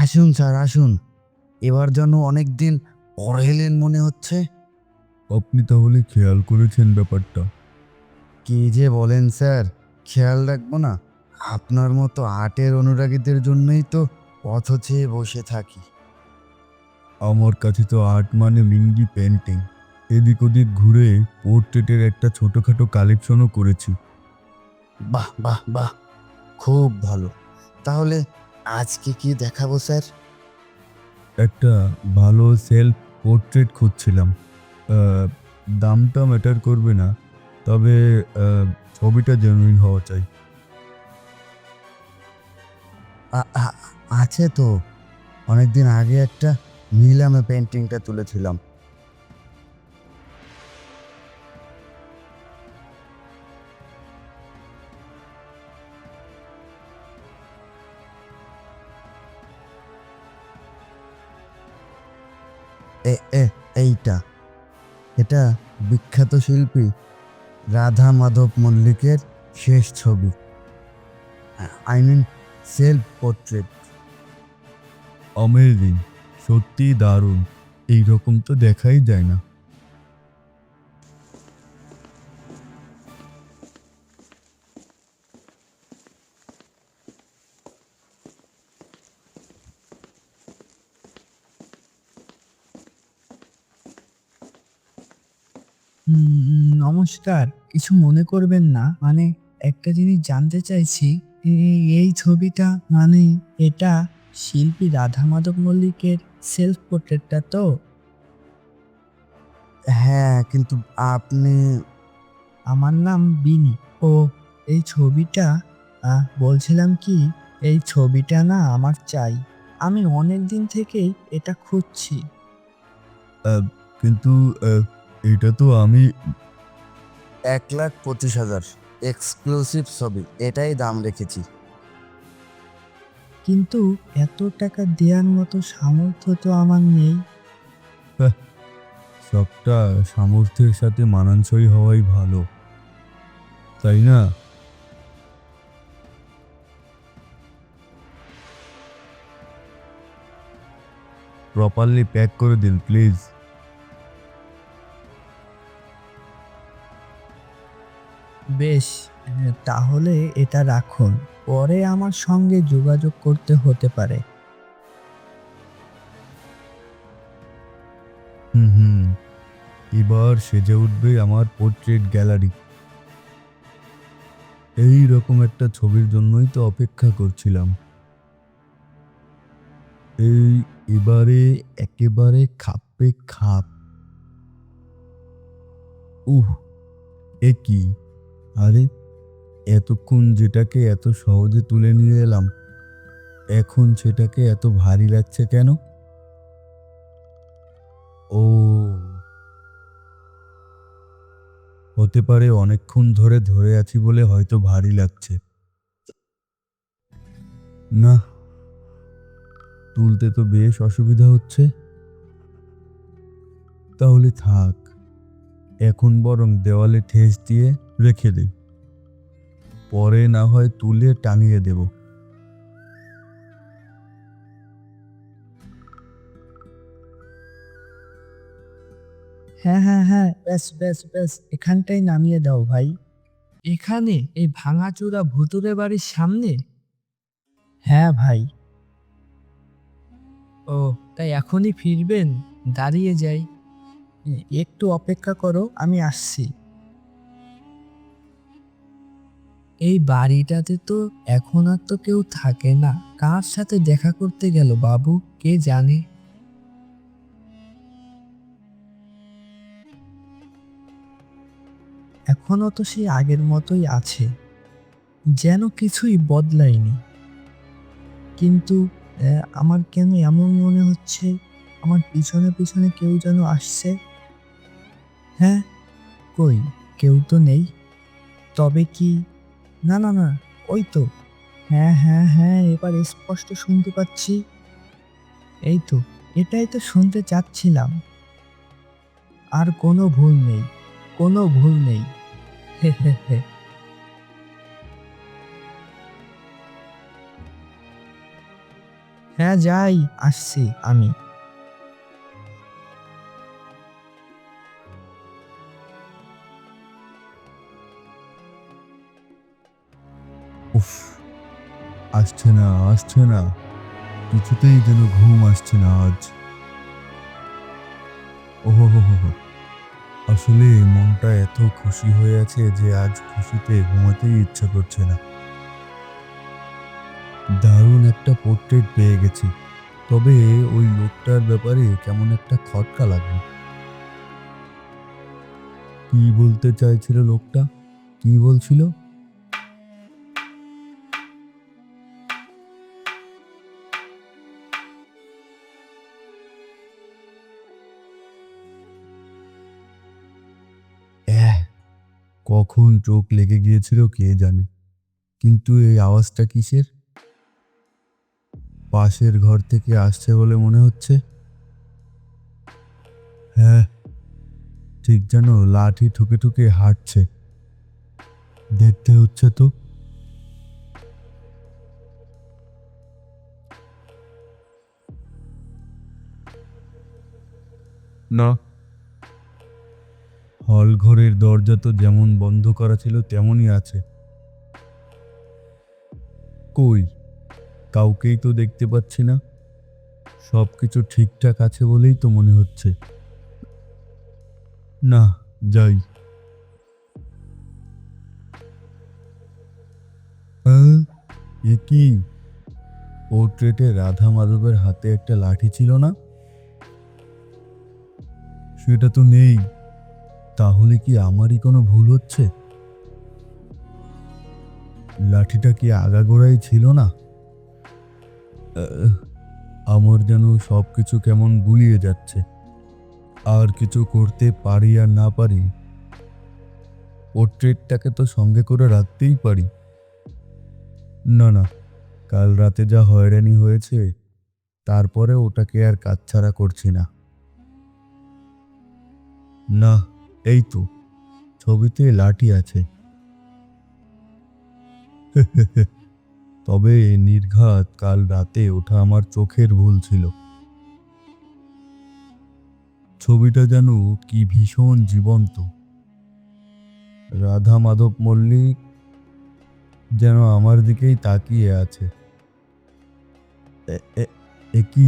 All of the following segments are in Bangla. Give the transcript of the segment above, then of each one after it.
আসুন স্যার, আসুন। এবার যেন অনেকদিন পরে এলেন মনে হচ্ছে। আপনি তাহলে খেয়াল করেছেন ব্যাপারটা? কি যে বলেন স্যার, খেয়াল রাখবো না? আপনার মতো আর্টের অনুরাগীদের জন্যই তো পথ চেয়ে বসে থাকি। আমার কাছে তো আর্ট মানে মিঙ্গি পেন্টিং। এদিক ওদিক ঘুরে পোর্ট্রেটের একটা ছোটখাটো কালেকশনও করেছি। বাহ বাহ বাহ, খুব ভালো। তাহলে আজকে কি দেখাবো স্যার? একটা ভালো সেলফ পোর্ট্রেট খুঁজছিলাম। আহ, দামটা ম্যাটার করবে না, তবে ছবিটা জেনুইন হওয়া চাই। আ- আ- আছে তো, অনেকদিন আগে একটা নিলামে পেন্টিংটা তুলেছিলাম। এ এ এইটা, এটা বিখ্যাত শিল্পী রাধা মাধব মল্লিকের শেষ ছবি। I mean self portrait. Amazing, সত্যি দারুণ। এইরকম তো দেখাই যায় না। নমস্কার, কিছু মনে করবেন না। মানে একটা জিনিস জানতে চাইছি, এই ছবিটা মানে এটা শিল্পী রাধা মাধব মল্লিকের সেলফ পোর্ট্রেটটা তো? হ্যাঁ, কিন্তু আপনি? আমার নাম বিনি। ও, এই ছবিটা বলছিলাম কি, এই ছবিটা না আমার চাই। আমি অনেক দিন থেকেই এটা খুঁজছি। আহ, কিন্তু এটা তো আমি 1,25,000 এক্সক্লুসিভ ছবি, এটাই দাম রেখেছি। কিন্তু এত টাকা দেওয়ার মতো সামর্থ্য তো আমার নেই। হ্যাঁ, সবটা সামর্থ্যের সাথে মানানসই হওয়াই ভালো, তাই না? প্রপারলি প্যাক করে দিন প্লিজ। বেশ, তাহলে এটা রাখুন, পরে আমার সঙ্গে যোগাযোগ করতে হতে পারে। হুম হুম, এবার সেজে উঠবে আমার পোর্ট্রেট গ্যালারি। এই রকম একটা ছবির জন্যই তো অপেক্ষা করছিলাম। এই এবারে একেবারে খাপে খাপ। উহ, এ কি! আরে, এতক্ষণ যেটাকে এত সহজে তুলে নিয়ে এলাম, এখন সেটাকে এত ভারী লাগছে কেন? ও, হতে পারে অনেকক্ষণ ধরে ধরে আছি বলে হয়তো ভারী লাগছে। না, তুলতে তো বেশ অসুবিধা হচ্ছে। তাহলে থাক, এখন বরং দেওয়ালে ঠেস দিয়ে রেখে দিই। পরে না হয় তুলে টাঙিয়ে দেব। হ্যাঁ হ্যাঁ হ্যাঁ, ব্যাস ব্যাস ব্যাস, এখানটাই নামিয়ে দাও ভাই। এখানে, এই ভাঙাচোরা ভুতুরে বাড়ির সামনে? হ্যাঁ ভাই। ও, তাই এখনই ফিরবেন? দাঁড়িয়ে যাই। একটু অপেক্ষা করো, আমি আসছি। এই বাড়িটাতে তো এখন আর তো কেউ থাকে না। কার সাথে দেখা করতে গেল বাবু, কে জানে। এখনো তো সেই আগের মতোই আছে, যেন কিছুই বদলায়নি। কিন্তু আমার কেন এমন মনে হচ্ছে, আমার পিছনে পিছনে কেউ যেন আসছে। হ্যাঁ, কই, কেউ তো নেই। তবে কি, না না না, ওই তো। হ্যাঁ হ্যাঁ হ্যাঁ, এবার স্পষ্ট শুনতে পাচ্ছি। এই তো, এটাই তো শুনতে চাচ্ছিলাম। আর কোনো ভুল নেই, কোনো ভুল নেই। হে হে হে। হ্যাঁ যাই, আসছি আমি। উফ, আসছে না, কিছুতেই যেন ঘুম আসছে না আজ। ওহো হো হো হো। আসলে মনটা এত খুশি হয়ে আছে যে আজ খুশিতে ঘুমাতেই ইচ্ছা করছে না। দারুণ একটা পোর্ট্রেট পেয়ে গেছি, তবে ওই লোকটার ব্যাপারে কেমন একটা খটকা লাগলো। কি বলতে চাইছিল লোকটা? কি বলছিল? এহ, কখন চোখ লেগে গিয়েছিল কে জানে, কিন্তু এই আওয়াজটা কিসের? পাশের ঘর থেকে আসছে বলে মনে হচ্ছে। হ্যাঁ, ঠিক যেন লাঠি ঠুকে ঠুকে হাঁটছে। দেখতে হচ্ছে তো। না, হল ঘরের দরজা তো যেমন বন্ধ করা ছিল তেমনই আছে। কই, কাউকেই তো দেখতে পাচ্ছি না। সবকিছু ঠিকঠাক আছে বলেই তো মনে হচ্ছে। না, যাই। হ্যাঁ, এ কি? পোর্ট্রেটে রাধা মাধবের হাতে একটা লাঠি ছিল না? সেটা তো নেই। তাহলে কি আমারই কোনো ভুল হচ্ছে? লাঠিটা কি আগাগোড়াই ছিল না? আহ, আমার যেন সবকিছু কেমন গুলিয়ে যাচ্ছে। আর কিছু করতে পারি আর না পারি, পোর্ট্রেটটাকে তো সঙ্গে করে রাখতেই পারি। না না, কাল রাতে যা হয়রানি হয়েছে, তারপরে ওটাকে আর কাছছাড়া করছি না। না, এই তো ছবিতে লাঠি আছে। তবে নির্ঘাত কাল রাতে ওঠা আমার চোখের ভুল ছিল। ছবিটা যেন কি ভীষণ জীবন্ত। রাধা মাধব মল্লিক যেন আমার দিকেই তাকিয়ে আছে। এ- এ- এ কি,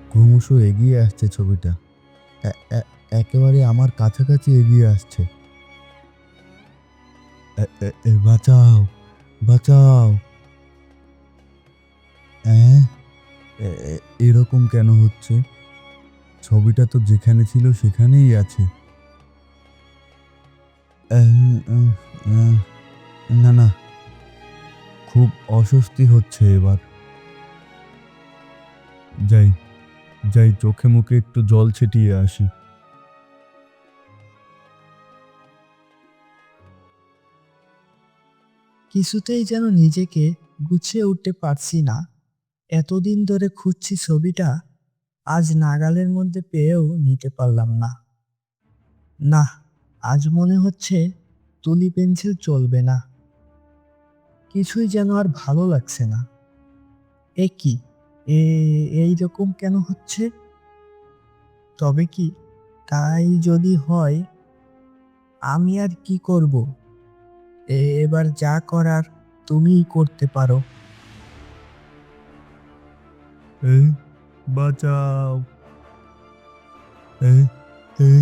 ক্রমশ এগিয়ে আসছে ছবিটা। একেবারে আমার কাছাকাছি এগিয়ে আসছে। বাঁচাও, বাঁচাও। অ্যাঁ, এরকম কেন হচ্ছে? ছবিটা তো যেখানে ছিল সেখানেই আছে। আহ, উম, উম, না না, খুব অস্বস্তি হচ্ছে এবার। যাই, যাই, চোখে মুখে একটু জল ছিটিয়ে আসি। কিছুতেই যেন নিজেকে গুছিয়ে উঠতে পারছি না। এতদিন ধরে খুঁজছি ছবিটা, আজ নাগালের মধ্যে পেয়েও নিতে পারলাম না। না, আজ মনে হচ্ছে তুলি পেন্সিল চলবে না। কিছুই যেন আর ভালো লাগছে না। এ কি, এইরকম কেন হচ্ছে? তবে কি তাই যদি হয়, আমি আর কি করব? এবার যা করার তুমিই করতে পারো। এই, বাঁচাও। এই, এই,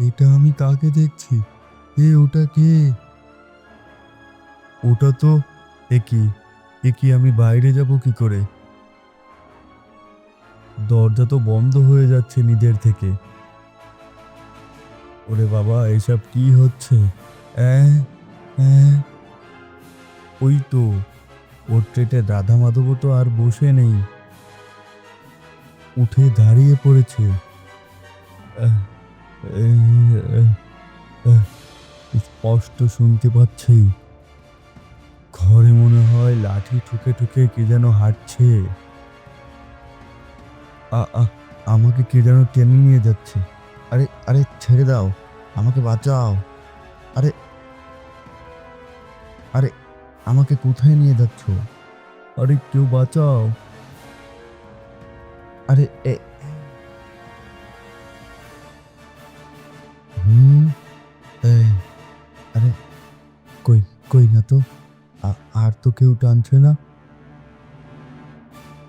এটা আমি কাকে দেখছি? ওটা কে? ওটা তো, এ কি আমি বাইরে যাব কি করে? দরজা তো বন্ধ হয়ে যাচ্ছে নিজের থেকে। ওরে বাবা, এসব কি হচ্ছে? অ্যাঁ, অ্যাঁ, ওই তো পোর্ট্রেটে রাধা মাধবও তো আর বসে নেই, উঠে দাঁড়িয়ে পড়েছে। আহ, আহ, আহ, স্পষ্ট শুনতে পাচ্ছি। ঘরে মনে হয় লাঠি ঠুকে ঠুকে কে যেন হাঁটছে। আ আ আমাকে কে যেন টেনে নিয়ে যাচ্ছে। আরে আরে, ছেড়ে দাও, আমাকে বাঁচাও। আরে আরে, আমাকে কোথায় নিয়ে যাচ্ছ? আরে কেউ বাঁচাও। আরে হুম এই, আরে কই কই না তো, আর তো কেউ টানছে না,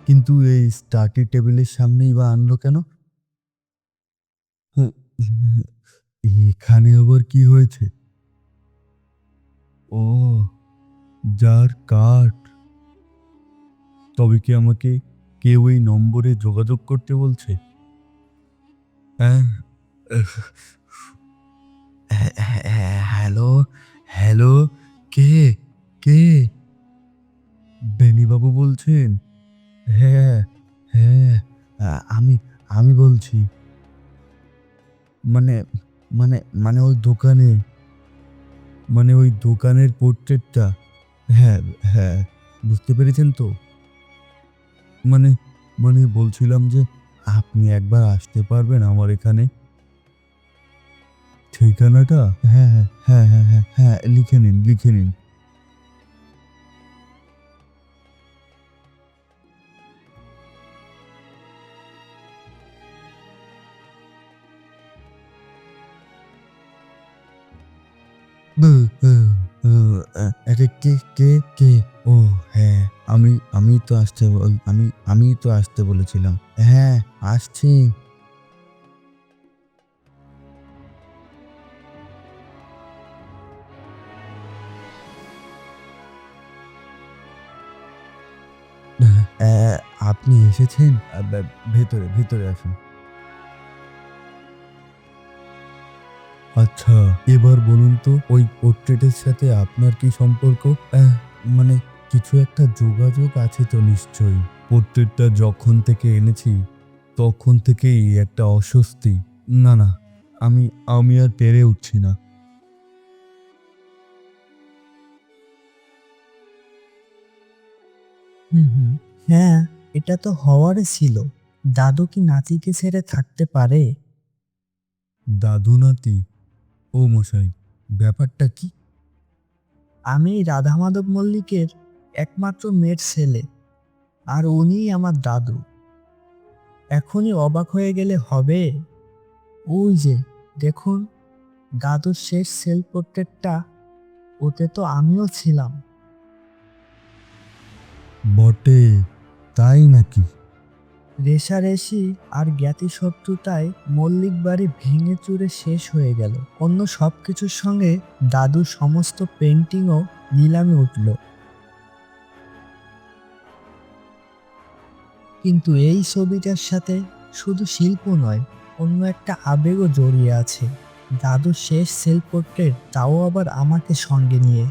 কিন্তু এই স্টাডি টেবিলের সামনেই বা আনলো কেন? হুম, এখানে আবার কি হয়েছে? ও, যার কাঠ। তবে কি আমাকে কেউ এই নম্বরে যোগাযোগ করতে বলছে? হ্যাঁ, হ্যালো, হ্যালো, কে কে? বেনিবাবু বলছেন? হ্যাঁ, হ্যাঁ, আমি আমি বলছি। মানে মানে মানে ওই দোকানে, মানে ওই দোকানের পোর্ট্রেটটা। হ্যাঁ, হ্যাঁ, বুঝতে পেরেছেন তো? মানে মানে বলছিলাম যে আপনি একবার আসতে পারবেন আমার এখানে? ঠিকানাটা? হ্যাঁ, হ্যাঁ, হ্যাঁ, হ্যাঁ, হ্যাঁ, লিখে নিন, লিখে নিন। বু বু বু আরে কে? ও হ্যাঁ, আমি তো আসতে আমি তো আসতে বলেছিলাম। হ্যাঁ, আসছি। আপনি এসেছেন? ভেতরে আসুন। আচ্ছা, এবার বলুন তো ওই পোর্ট্রেটের সাথে আপনার কি সম্পর্ক? মানে কিছু একটা যোগাযোগ আছে তো নিশ্চয়ই। পোর্ট্রেটটা যখন থেকে এনেছি তখন থেকেই একটা অস্বস্তি। না, আমি আমি আর পেরে উঠছি না। হুম হুম হ্যাঁ, এটা তো হওয়ারই ছিল। দাদু কি নাতিকে ছেড়ে থাকতে পারে? দাদু নাতি? ও মশাই, ব্যাপারটা কি? আমি রাধা মাধব মল্লিকের একমাত্র মেয়ের ছেলে, আর উনিই আমার দাদু। এখনই অবাক হয়ে গেলে হবে? ওই যে দেখুন, দাদুর শেষ সেল পোর্ট্রেটটা, ওতে তো আমিও ছিলাম। বটে, তাই নাকি? রেষারেষি আর জ্ঞাতি শত্রুতায় মল্লিক বাড়ি ভেঙে চুরে শেষ হয়ে গেল। অন্য সব কিছুর সঙ্গে দাদুর সমস্ত পেন্টিংও নিলামে উঠল। কিন্তু এই ছবিটার সাথে শুধু শিল্প নয়, অন্য একটা আবেগও জড়িয়ে আছে। দাদুর শেষ সেল পোর্ট্রেট, তাও আবার আমাকে সঙ্গে নিয়ে।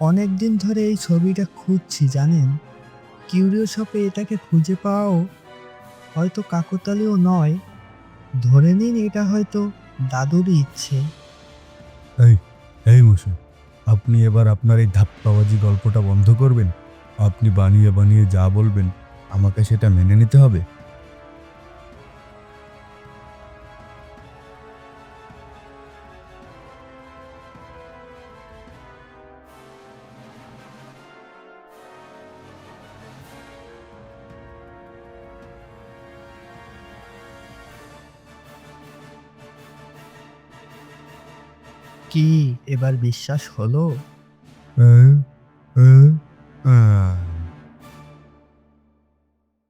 অনেক দিন ধরে এই ছবিটা খুঁজছি জানেন। কিউরিও শপে এটাকে খুঁজে পাওয়াও হয়তো কাকতালীয় নয়। ধরে নিন এটা হয়তো দাদুরই ইচ্ছে। এই এই মশাই, আপনি এবার আপনার এই ধাপ্পাবাজি গল্পটা বন্ধ করবেন? আপনি বানিয়ে বানিয়ে যা বলবেন আমাকে সেটা মেনে নিতে হবে। কি এবার বিশ্বাস হলো? হ্যাঁ,